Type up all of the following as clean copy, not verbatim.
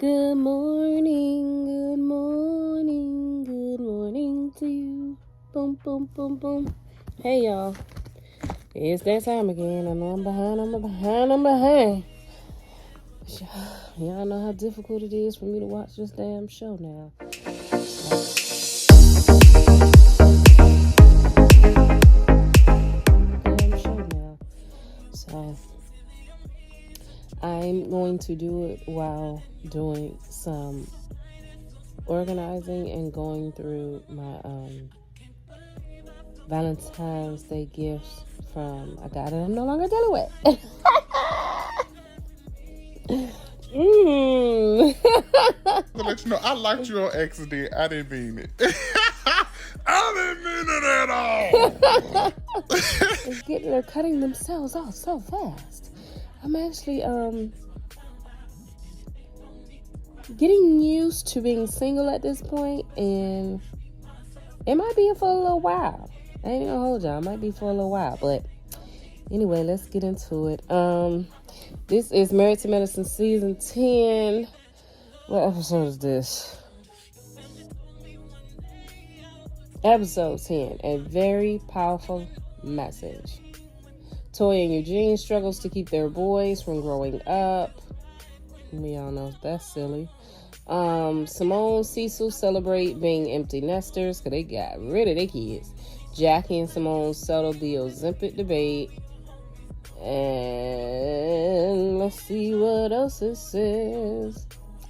Good morning, good morning, good morning to you. Boom, boom, boom, boom. Hey, y'all. It's that time again. I know I'm behind. Y'all know how difficult it is for me to watch this damn show now. So I'm going to do it while doing some organizing and going through my Valentine's Day gifts from a guy that I'm no longer dealing with. To let you know, I liked you on accident. I didn't mean it. I didn't mean it at all. They're cutting themselves off so fast. I'm actually getting used to being single at this point, and it might be for a little while. I ain't gonna hold y'all. It might be for a little while, but anyway, let's get into it. This is Married to Medicine Season 10. What episode is this? Episode 10. A very powerful message. Toya and Eugene struggles to keep their boys from growing up. We all know that's silly. Simone, Cecil celebrate being empty nesters because they got rid of their kids. Jackie and Simone settle the Ozempic debate. And let's see what else it says.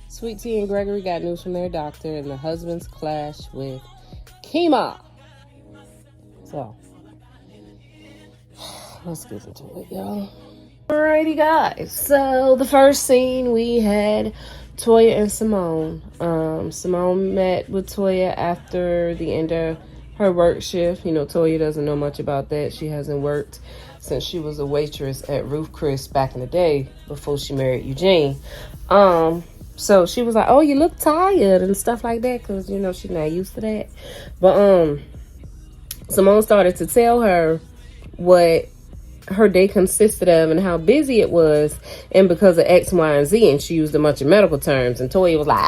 SweetTea and Gregory got news from their doctor, and the husbands clash with Kima. So, let's get into it, y'all. Alrighty, guys. So, the first scene, we had Toya and Simone. Simone met with Toya after the end of her work shift. You know, Toya doesn't know much about that. She hasn't worked since she was a waitress at Ruth Chris back in the day before she married Eugene. So she was like, oh, you look tired and stuff like that, because, you know, she's not used to that. But Simone started to tell her what her day consisted of and how busy it was, and because of X, Y, and Z, and she used a bunch of medical terms, and Toya was like,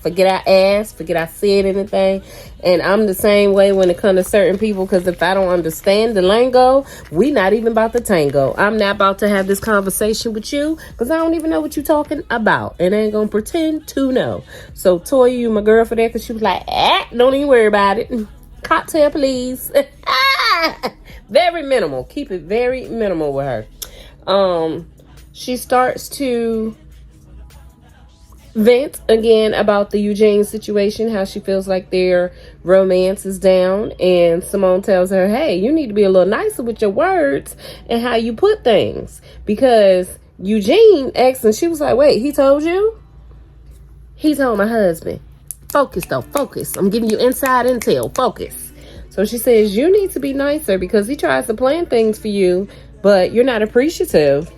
forget I asked, forget I said anything. And I'm the same way when it comes to certain people, because if I don't understand the lingo, we not even about to tango. I'm not about to have this conversation with you, because I don't even know what you're talking about, and I ain't gonna pretend to know. So Toya, you my girl for that, because she was like, don't even worry about it. Cocktail, please. Very minimal. Keep it very minimal with her. She starts to vent again about the Eugene situation, how she feels like their romance is down, and Simone tells her, hey, you need to be a little nicer with your words and how you put things, because Eugene asked, and she was like, wait, he told you? He told my husband. Focus though, focus. I'm giving you inside intel. Focus. So she says, you need to be nicer, because he tries to plan things for you, but you're not appreciative.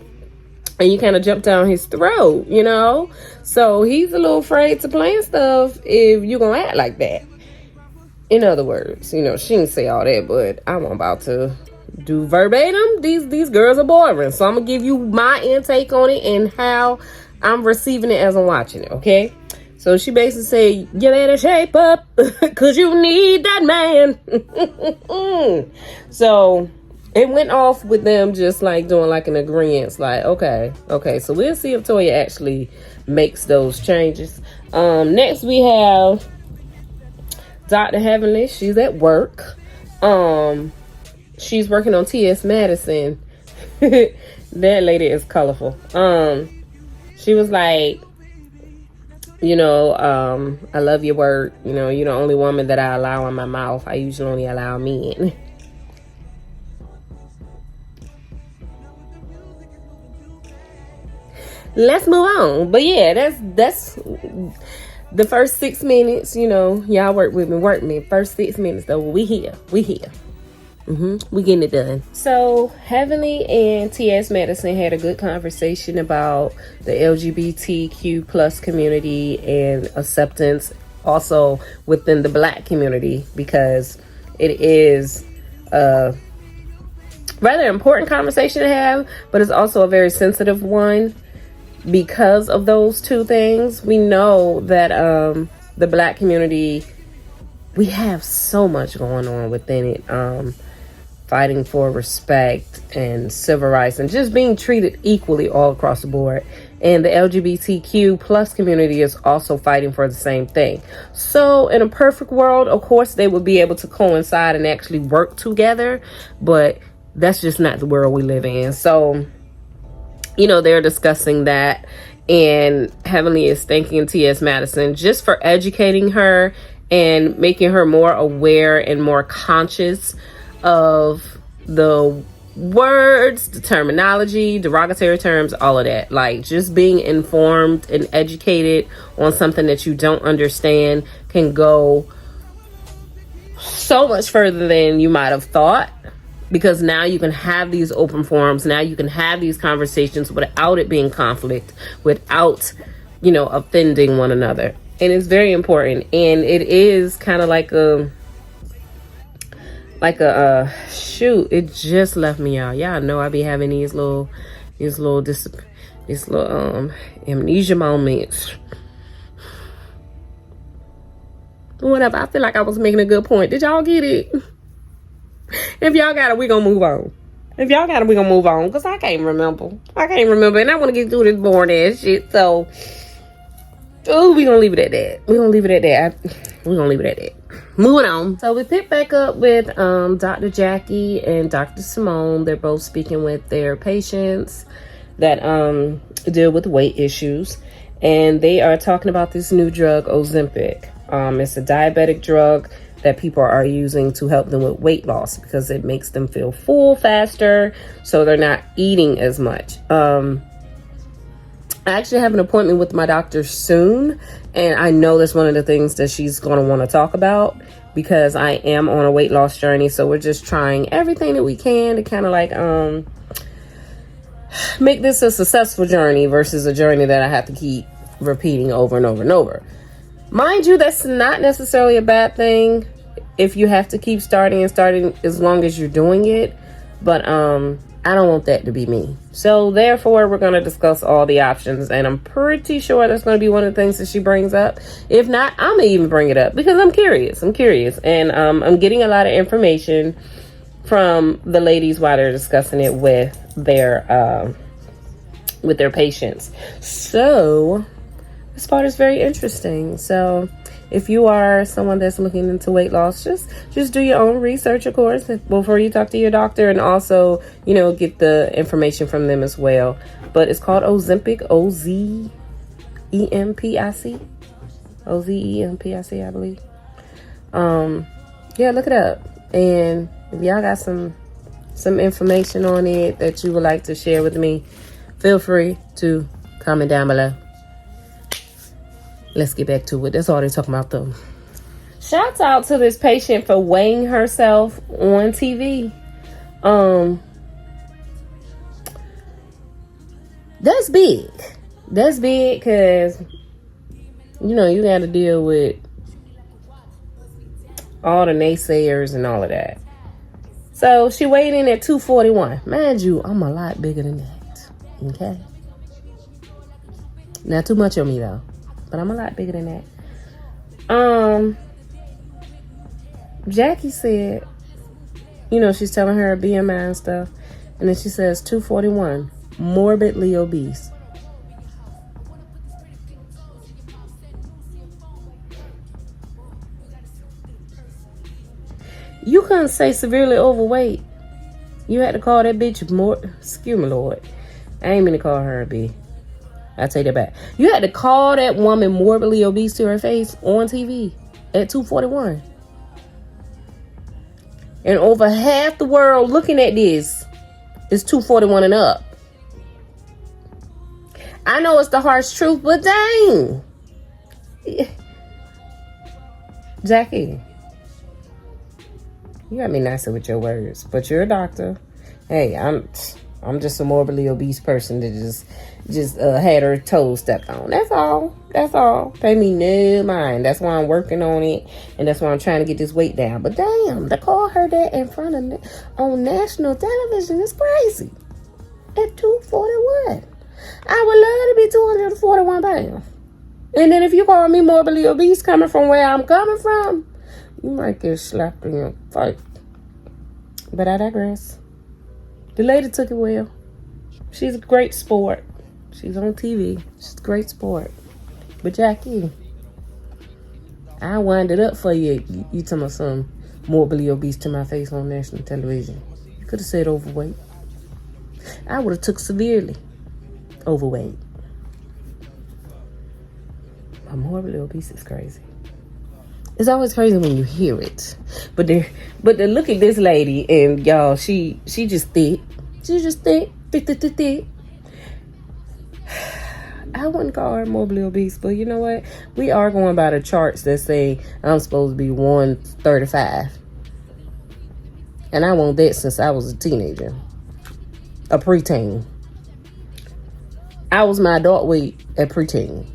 And you kind of jump down his throat, you know? So he's a little afraid to plan stuff if you're going to act like that. In other words, you know, she didn't say all that, but I'm about to do verbatim. These girls are boring. So I'm going to give you my intake on it and how I'm receiving it as I'm watching it, okay? So she basically said, you better shape up, because you need that man. So it went off with them just like doing like an agreement. Like, okay. So we'll see if Toya actually makes those changes. Next we have Dr. Heavenly. She's at work. She's working on T.S. Madison. That lady is colorful. She was like, you know, I love your work. You know, you're the only woman that I allow in my mouth. I usually only allow men. Let's move on. But yeah, that's the first 6 minutes. You know, y'all work with me. First 6 minutes though. We here. We getting it done. So Heavenly and T.S. Madison had a good conversation about the LGBTQ plus community and acceptance, also within the Black community, because it is a rather important conversation to have, but it's also a very sensitive one. because of those two things, we know that the Black community, we have so much going on within it, fighting for respect and civil rights and just being treated equally all across the board. And the LGBTQ plus community is also fighting for the same thing. So in a perfect world, of course, they would be able to coincide and actually work together, but that's just not the world we live in. So, you know, they're discussing that, and Heavenly is thanking T.S. Madison just for educating her and making her more aware and more conscious of the words, the terminology, derogatory terms, all of that. Like, just being informed and educated on something that you don't understand can go so much further than you might have thought, because now you can have these open forums. Now you can have these conversations without it being conflict, without, you know, offending one another. And it's very important. And it is kind of like a shoot, it just left me out. Y'all know I be having these little amnesia moments. Whatever, I feel like I was making a good point. Did y'all get it? If y'all got it, we gonna move on. If y'all got it, we gonna move on, because I can't remember. And I want to get through this boring ass shit. So, we gonna leave it at that. Moving on. So we pick back up with Dr. Jackie and Dr. Simone. They're both speaking with their patients that deal with weight issues, and they are talking about this new drug, Ozempic. It's a diabetic drug that people are using to help them with weight loss because it makes them feel full faster, so they're not eating as much. I actually have an appointment with my doctor soon, and I know that's one of the things that she's going to want to talk about, because I am on a weight loss journey. So we're just trying everything that we can to kind of like make this a successful journey versus a journey that I have to keep repeating over and over and over. Mind you, that's not necessarily a bad thing if you have to keep starting as long as you're doing it. But I don't want that to be me. So therefore, we're going to discuss all the options, and I'm pretty sure that's going to be one of the things that she brings up. If not, I'm going to even bring it up because I'm curious. And I'm getting a lot of information from the ladies while they're discussing it with their patients. So this part is very interesting. So if you are someone that's looking into weight loss, just do your own research, of course, before you talk to your doctor, and also, you know, get the information from them as well. But it's called Ozempic, Ozempic, Ozempic, I believe. Yeah, look it up. And if y'all got some information on it that you would like to share with me, feel free to comment down below. Let's get back to it. That's all they're talking about, though. Shouts out to this patient for weighing herself on TV. That's big. That's big because, you know, you got to deal with all the naysayers and all of that. So she weighed in at 241. Mind you, I'm a lot bigger than that. Okay? Not too much on me, though. But I'm a lot bigger than that. Jackie said, you know, she's telling her BMI and stuff. And then she says 241, morbidly obese. You couldn't say severely overweight. You had to call that bitch more, excuse me, Lord. I ain't mean to call her a B. I take that back. You had to call that woman morbidly obese to her face on TV at 241. And over half the world looking at this is 241 and up. I know it's the harsh truth, but dang. Jackie, you gotta be nicer with your words. But you're a doctor. Hey, I'm just a morbidly obese person that just had her toes stepped on. That's all. Pay me no mind. That's why I'm working on it, and that's why I'm trying to get this weight down. But damn, to call her that in front of on national television is crazy. At 241. I would love to be 241 pounds. And then if you call me morbidly obese coming from where I'm coming from, you might get slapped in your face. But I digress. The lady took it well. She's a great sport. She's on TV. She's a great sport. But Jackie, I wind it up for you. You talking about some morbidly obese to my face on national television. You could have said overweight. I would have took severely overweight. But morbidly obese is crazy. It's always crazy when you hear it. But to look at this lady and y'all, she just thick. She's just thick. I wouldn't call her morbidly obese, but you know what? We are going by the charts that say I'm supposed to be 135. And I want that since I was a teenager. A preteen. I was my adult weight at preteen.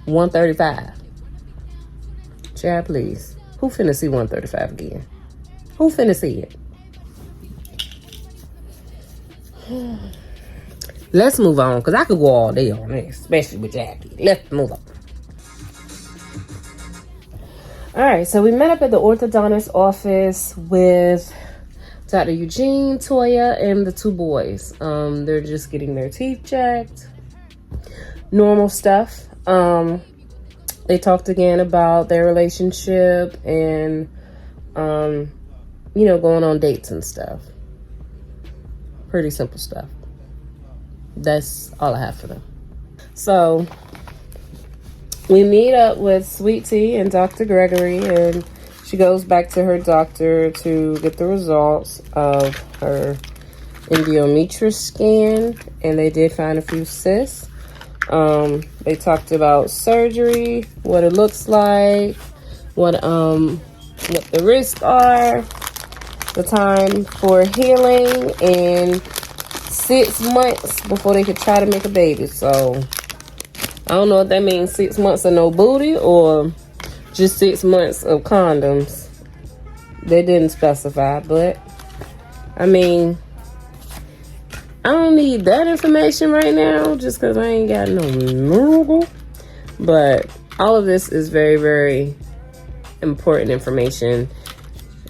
135. Child, please. Who finna see 135 again? Who finna see it? Let's move on, because I could go all day on this, especially with Jackie. Let's move on. All right, so we met up at the orthodontist office with Dr. Eugene, Toya, and the two boys. They're just getting their teeth checked. Normal stuff. They talked again about their relationship and, going on dates and stuff. Pretty simple stuff. That's all I have for them. So we meet up with SweetTea and Dr. Gregory, and she goes back to her doctor to get the results of her endometrial scan, and they did find a few cysts. They talked about surgery, what it looks like, what the risks are, the time for healing, and 6 months before they could try to make a baby. So I don't know if that means 6 months of no booty or just 6 months of condoms. They didn't specify, but I mean, I don't need that information right now just because I ain't got no miracle. But all of this is very, very important information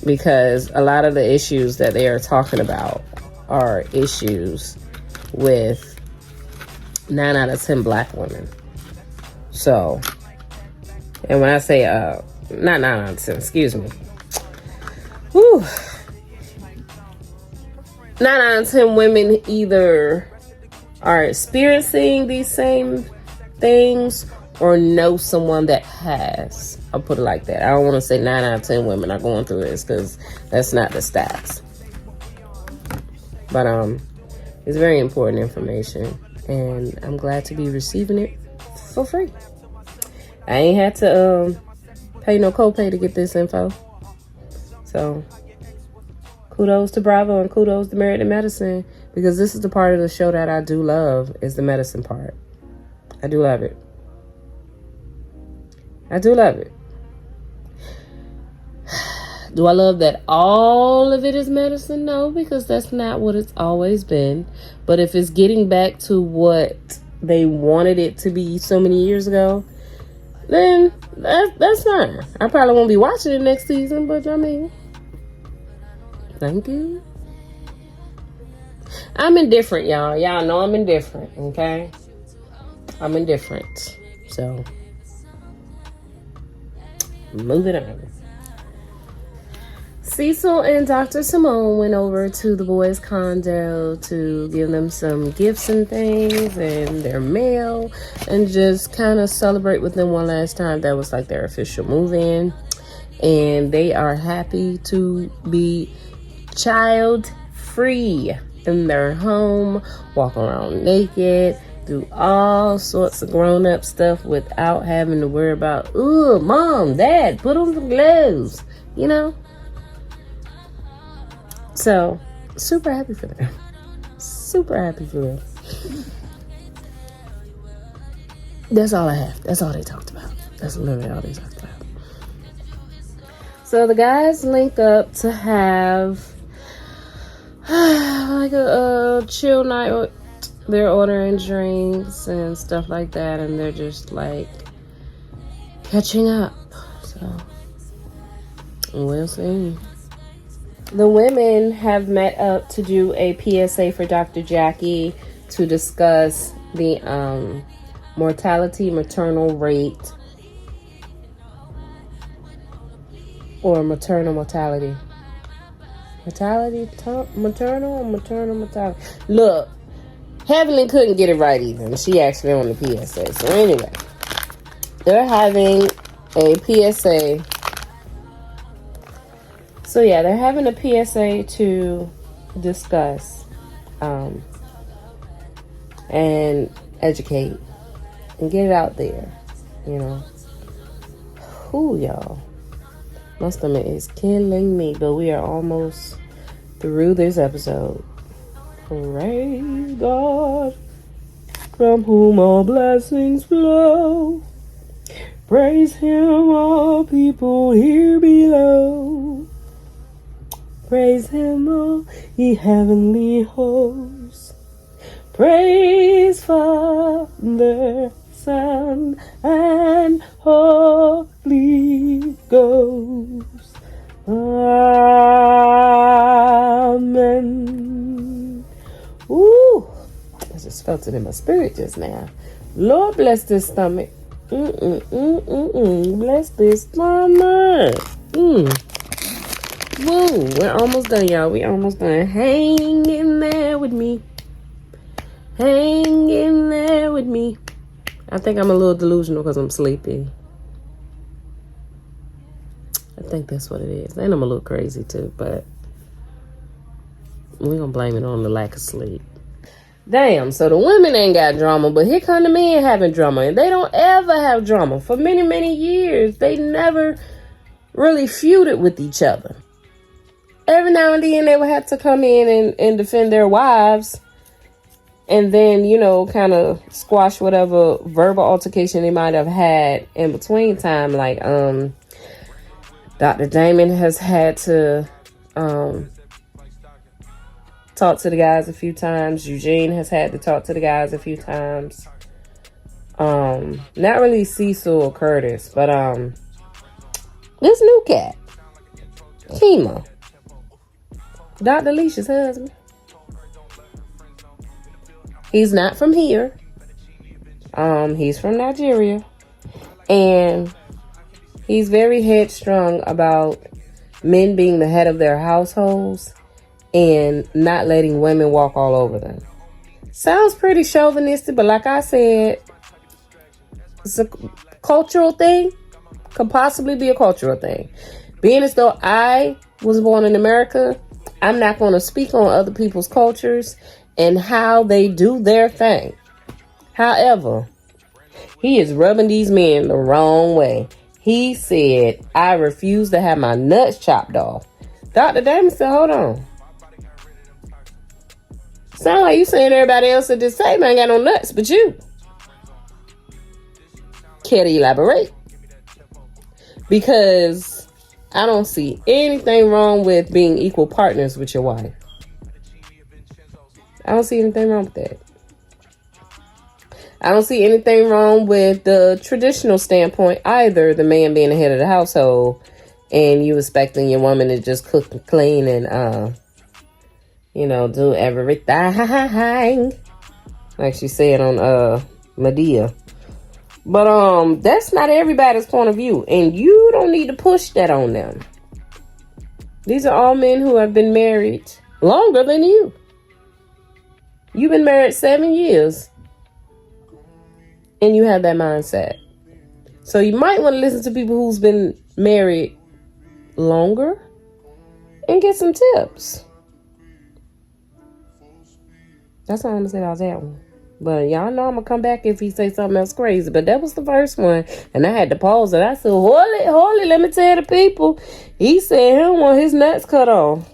because a lot of the issues that they are talking about are issues with 9 out of 10 black women. So, and when I say, not 9 out of 10, excuse me. Whew. 9 out of 10 women either are experiencing these same things or know someone that has. I'll put it like that. I don't want to say 9 out of 10 women are going through this because that's not the stats. But it's very important information, and I'm glad to be receiving it for free. I ain't had to pay no copay to get this info. So kudos to Bravo and kudos to Married to Medicine, because this is the part of the show that I do love, is the medicine part. I do love it. I do love it. Do I love that all of it is medicine? No, because that's not what it's always been. But if it's getting back to what they wanted it to be so many years ago, then that's fine. I probably won't be watching it next season, but I mean, thank you. I'm indifferent, y'all. Y'all know I'm indifferent, okay? I'm indifferent. So, moving on. Cecil and Dr. Simone went over to the boys' condo to give them some gifts and things and their mail and just kind of celebrate with them one last time. That was like their official move-in. And they are happy to be child-free in their home, walk around naked, do all sorts of grown-up stuff without having to worry about, ooh, mom, dad, put on some gloves, you know? So, super happy for them. Super happy for them. That's all I have. That's all they talked about. That's literally all they talked about. So the guys link up to have like a chill night they're ordering drinks and stuff like that, and they're just like catching up. So we'll see. The women have met up to do a PSA for Dr. Jackie to discuss the maternal rate, or maternal mortality. Maternal mortality. Look, Heavenly couldn't get it right either. She actually on the PSA. So anyway, they're having a PSA. So yeah, they're having a PSA to discuss and educate and get it out there, you know. Ooh, y'all. My stomach is killing me, but we are almost through this episode. Praise God, from whom all blessings flow. Praise Him, all people here below. Praise Him, all ye heavenly hosts. Praise Father, Son, and Holy Ghost. Amen. Ooh, I just felt it in my spirit just now. Lord bless this stomach. Bless this stomach. Woo, we're almost done, y'all. We almost done. Hang in there with me. Hang in there with me. I think I'm a little delusional because I'm sleepy. I think that's what it is. And I'm a little crazy too, but we're gonna blame it on the lack of sleep. Damn, so the women ain't got drama, but here come the men having drama. And they don't ever have drama. For many, many years, they never really feuded with each other. Every now and then they would have to come in and defend their wives. And then, you know, kind of squash whatever verbal altercation they might have had in between time. Like, Dr. Damon has had to talk to the guys a few times. Eugene has had to talk to the guys a few times. Not really Cecil or Curtis, but this new cat, Kima, Dr. Alicia's husband. He's not from here. He's from Nigeria. And he's very headstrong about men being the head of their households and not letting women walk all over them. Sounds pretty chauvinistic, but like I said, it's a cultural thing. Could possibly be a cultural thing. Being as though I was born in America, I'm not going to speak on other people's cultures and how they do their thing. However, he is rubbing these men the wrong way. He said, I refuse to have my nuts chopped off. Dr. Damon said, hold on. Sound like you saying everybody else at this table ain't got no nuts but you. Care to elaborate? Because I don't see anything wrong with being equal partners with your wife. I don't see anything wrong with that. I don't see anything wrong with the traditional standpoint either. The man being the head of the household and you expecting your woman to just cook and clean and, do everything. Like she said on Medea. But that's not everybody's point of view. And you don't need to push that on them. These are all men who have been married longer than you. You've been married 7 years. And you have that mindset. So you might want to listen to people who's been married longer and get some tips. That's all I'm going to say about that one. But y'all know I'm going to come back if he say something else crazy. But that was the first one. And I had to pause it. I said, holy, let me tell the people. He said he don't want his nuts cut off.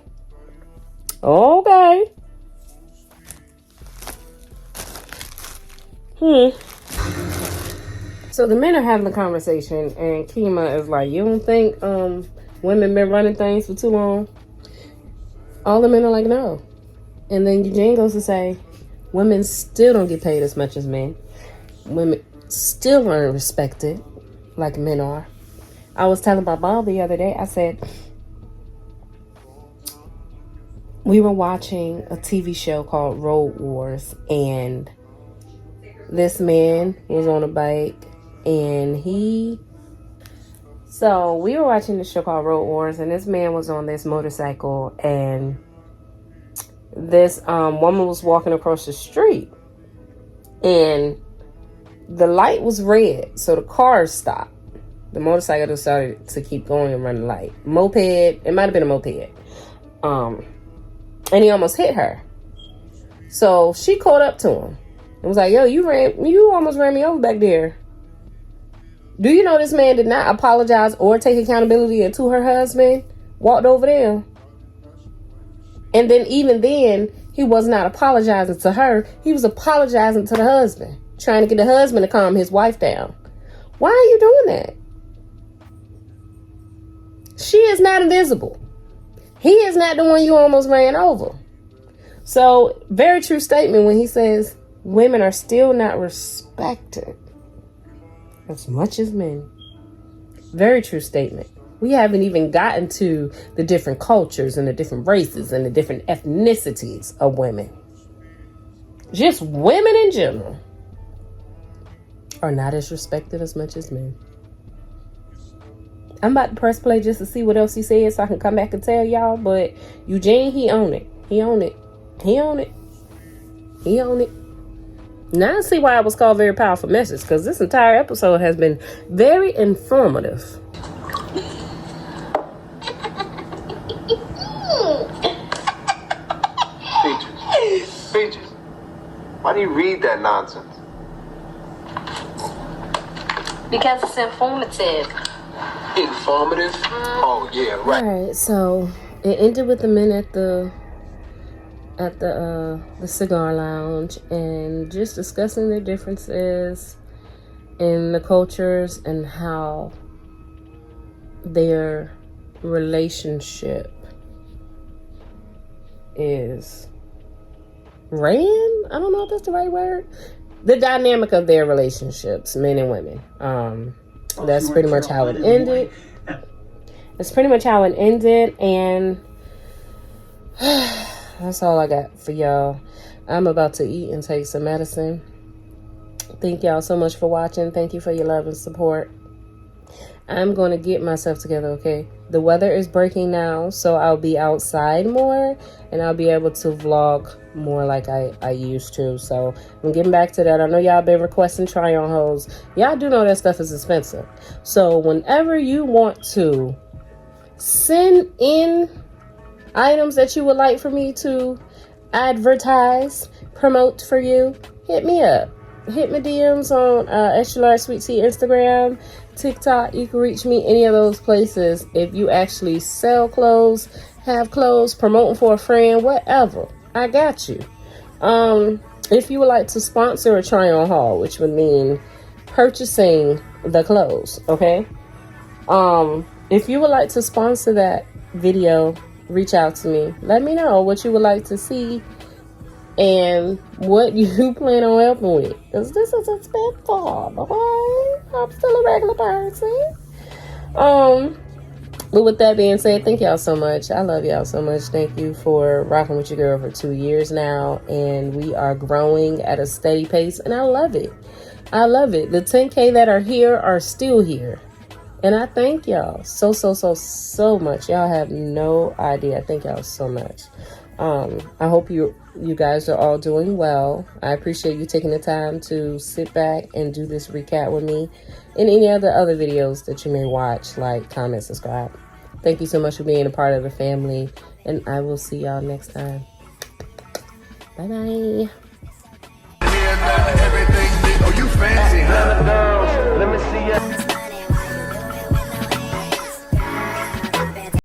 Okay. So the men are having a conversation, and Kima is like, you don't think women been running things for too long? All the men are like, no. And then Eugene goes to say, Women still don't get paid as much as men. Women still aren't respected like men are. I was telling my mom the other day, I said, we were watching a TV show called Road Wars, and this man was on a bike, and so we were watching the show called Road Wars, and this man was on this motorcycle, and this woman was walking across the street, and the light was red, so the car stopped. The motorcycle decided to keep going and run the light. Moped, it might have been a moped. And he almost hit her. So she caught up to him and was like, yo, you almost ran me over back there. Do you know this man did not apologize or take accountability until her husband walked over there? And then even then, he was not apologizing to her. He was apologizing to the husband, trying to get the husband to calm his wife down. Why are you doing that? She is not invisible. He is not the one you almost ran over. So, very true statement when he says women are still not respected as much as men. Very true statement. We haven't even gotten to the different cultures and the different races and the different ethnicities of women. Just women in general are not as respected as much as men. I'm about to press play just to see what else he said so I can come back and tell y'all. But Eugene, he own it. He own it. He own it. He own it. Now I see why it was called Very Powerful Message, because this entire episode has been very informative. Peaches, why do you read that nonsense? Because it's informative. Informative? Oh yeah, right. All right, so it ended with the men at the cigar lounge and just discussing the differences in the cultures and how their relationship is ran. I don't know if that's the right word. The dynamic of their relationships, men and women. That's pretty much how it ended. That's pretty much how it ended, and that's all I got for y'all. I'm about to eat and take some medicine. Thank y'all so much for watching. Thank you for your love and support. I'm going to get myself together, okay? The weather is breaking now, so I'll be outside more, and I'll be able to vlog more like I used to. So I'm getting back to that. I know y'all been requesting try-on hauls. Y'all do know that stuff is expensive. So whenever you want to send in items that you would like for me to advertise, promote for you, hit me up. Hit my DMs on Xtra.Lrg.SweetTea Instagram, TikTok. You can reach me any of those places. If you actually sell clothes, have clothes, promoting for a friend, whatever, I got you. If you would like to sponsor a try-on haul, which would mean purchasing the clothes, okay? If you would like to sponsor that video, reach out to me. Let me know what you would like to see and what you plan on helping with, because this is expensive, okay? I'm still a regular person. But with that being said, thank y'all so much. I love y'all so much. Thank you for rocking with your girl for 2 years now, and we are growing at a steady pace, and I love it. I love it. The 10K that are here are still here, and I thank y'all so much. Y'all have no idea. Thank y'all so much. I hope you guys are all doing well. I appreciate you taking the time to sit back and do this recap with me and any other videos that you may watch, like, comment, subscribe. Thank you so much for being a part of the family, and I will see y'all next time. Bye-bye. Everything, oh, you fancy, huh? Let me see ya.